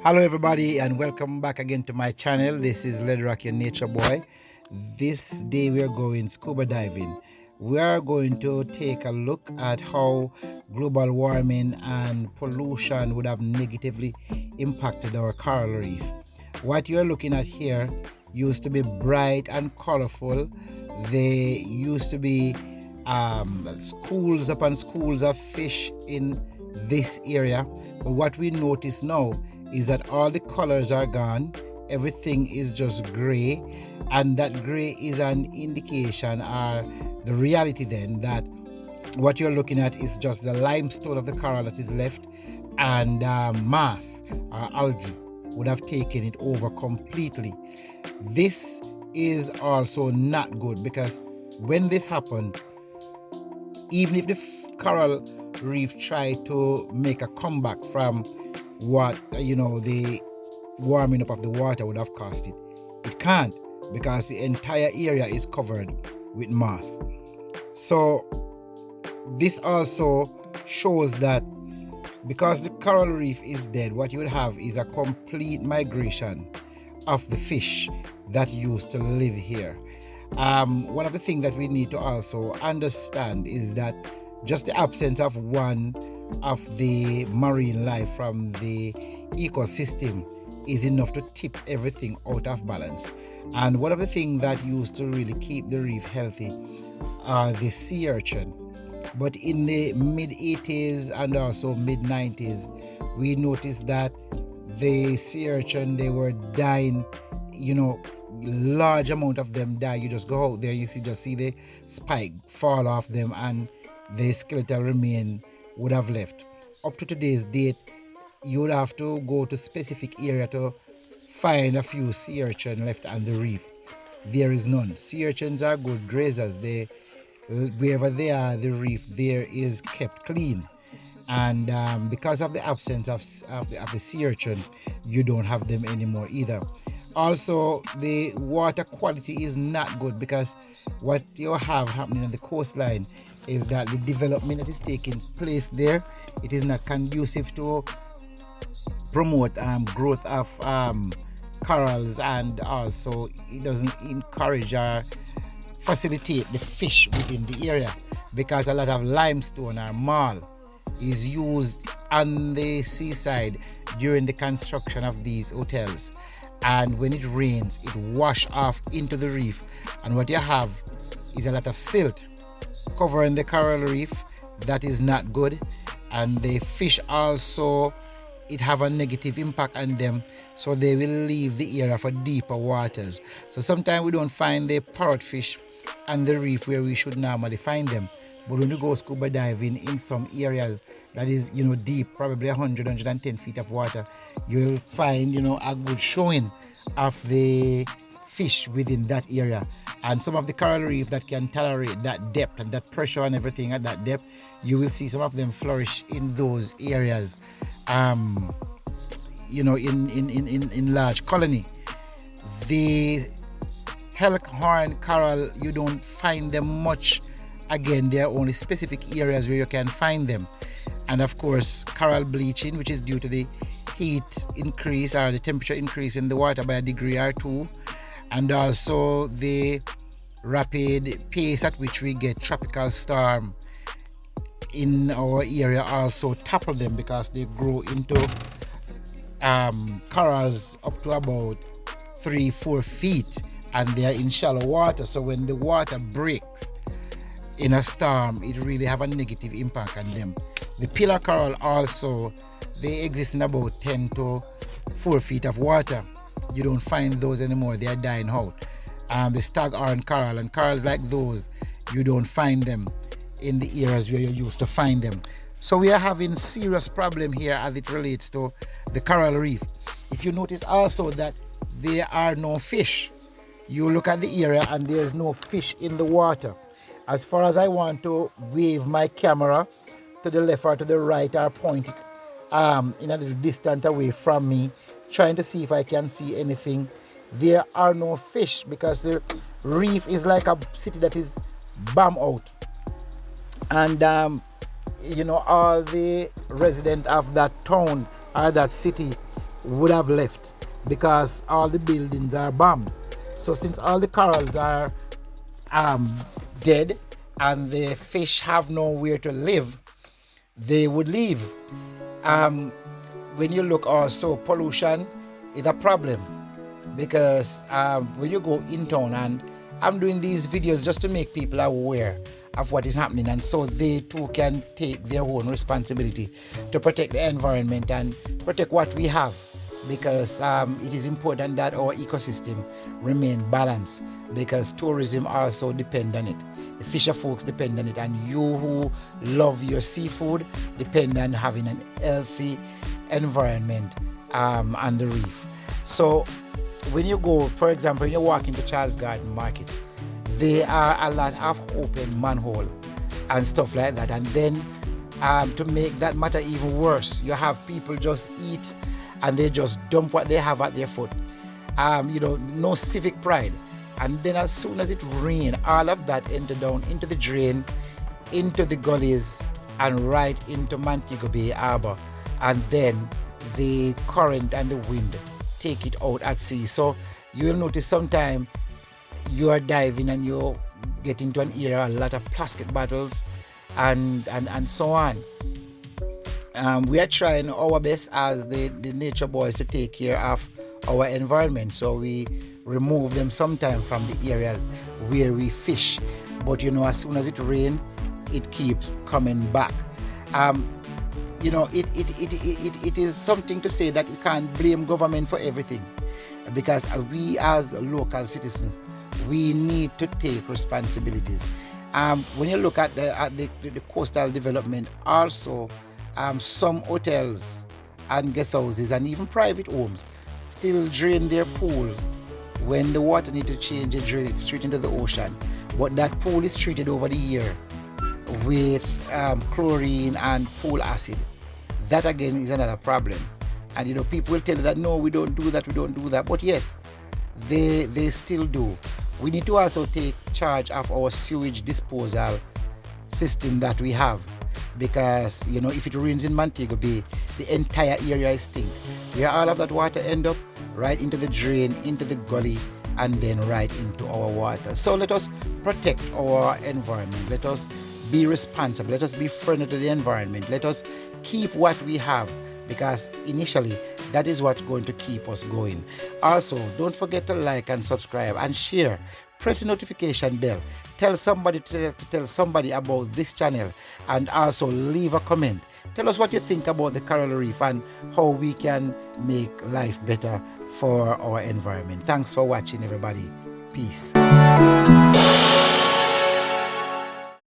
Hello everybody and welcome back again to my channel. This is Ledrock, your nature boy. This day we are going scuba diving. We are going to take a look at how global warming and pollution would have negatively impacted our coral reef. What you are looking at here used to be bright and colorful. They used to be schools upon schools of fish in this area, but what we notice now is that all the colors are gone. Everything is just gray, and that gray is an indication or the reality then that what you're looking at is just the limestone of the coral that is left, and mass or algae would have taken it over completely. This is also not good, because when this happened, even if the coral reef tried to make a comeback from what the warming up of the water would have cost it, it can't, because the entire area is covered with moss. So this also shows that because the coral reef is dead, what you would have is a complete migration of the fish that used to live here. One of the things that we need to also understand is that just the absence of one of the marine life from the ecosystem is enough to tip everything out of balance. And one of the things that used to really keep the reef healthy are the sea urchin. But in the mid 80s and also mid 90s, we noticed that the sea urchin, they were dying, large amount of them die. You just go out there, you see the spike fall off them, and the skeletal remain would have left. Up to today's date, you would have to go to specific area to find a few sea urchin left on the reef. There is none. Sea urchins are good grazers. They, wherever they are, the reef there is kept clean. And because of the absence of the sea urchin, you don't have them anymore either. Also, the water quality is not good, because what you have happening on the coastline is that the development that is taking place there, it is not conducive to promote growth of corals, and also it doesn't encourage or facilitate the fish within the area, because a lot of limestone or marl is used on the seaside during the construction of these hotels, and when it rains it washes off into the reef, and what you have is a lot of silt covering the coral reef. That is not good, and the fish also, it have a negative impact on them, so they will leave the area for deeper waters. So sometimes we don't find the parrotfish on the reef where we should normally find them, but when you go scuba diving in some areas that is deep, probably 110 feet of water, you'll find a good showing of the fish within that area. And some of the coral reef that can tolerate that depth and that pressure and everything at that depth, you will see some of them flourish in those areas, in large colony. The elkhorn coral, you don't find them much. Again, there are only specific areas where you can find them. And of course, coral bleaching, which is due to the heat increase or the temperature increase in the water by a degree or two, and also the rapid pace at which we get tropical storm in our area also topple them, because they grow into corals up to about 3-4 feet, and they are in shallow water. So when the water breaks in a storm, it really have a negative impact on them. The pillar coral also, they exist in about 10 to 4 feet of water. You don't find those anymore, they are dying out. The staghorn coral and corals like those, you don't find them in the areas where you used to find them. So we are having serious problem here as it relates to the coral reef. If you notice also that there are no fish, you look at the area and there's no fish in the water. As far as I want to wave my camera to the left or to the right, or point it in a little distance away from me, trying to see if I can see anything, there are no fish, because the reef is like a city that is bombed out, and all the residents of that town or that city would have left because all the buildings are bombed. So since all the corals are dead and the fish have nowhere to live, they would leave. When you look also, pollution is a problem because when you go in town, and I'm doing these videos just to make people aware of what is happening, and so they too can take their own responsibility to protect the environment and protect what we have, because it is important that our ecosystem remain balanced, because tourism also depend on it. The fisher folks depend on it, and you who love your seafood depend on having an healthy environment on the reef. So when you go, for example, when you walk into Charles Garden Market, there are a lot of open manhole and stuff like that. And then to make that matter even worse, you have people just eat and they just dump what they have at their foot. No civic pride. And then as soon as it rains, all of that enter down into the drain, into the gullies, and right into Montego Bay Harbor. And then the current and the wind take it out at sea. So you'll notice sometimes you are diving and you get into an area, a lot of plastic bottles and so on. We are trying our best as the nature boys to take care of our environment, so we remove them sometimes from the areas where we fish. But as soon as it rains, it keeps coming back. It is something to say that we can't blame government for everything, because we as local citizens, we need to take responsibilities. When you look at the coastal development, also some hotels and guest houses and even private homes still drain their pool. When the water need to change, they drain it straight into the ocean. But that pool is treated over the year with chlorine and pool acid. That again is another problem. And people will tell you that no, we don't do that. But yes, they still do. We need to also take charge of our sewage disposal system that we have, because if it rains in Montego Bay, the entire area is stink. Where all of that water end up right into the drain, into the gully, and then right into our water. So let us protect our environment. Let us be responsible. Let us be friendly to the environment. Let us keep what we have, because initially that is what's going to keep us going. Also, don't forget to like and subscribe and share. Press the notification bell. Tell somebody to tell somebody about this channel, and also leave a comment. Tell us what you think about the coral reef and how we can make life better for our environment. Thanks for watching, everybody. Peace.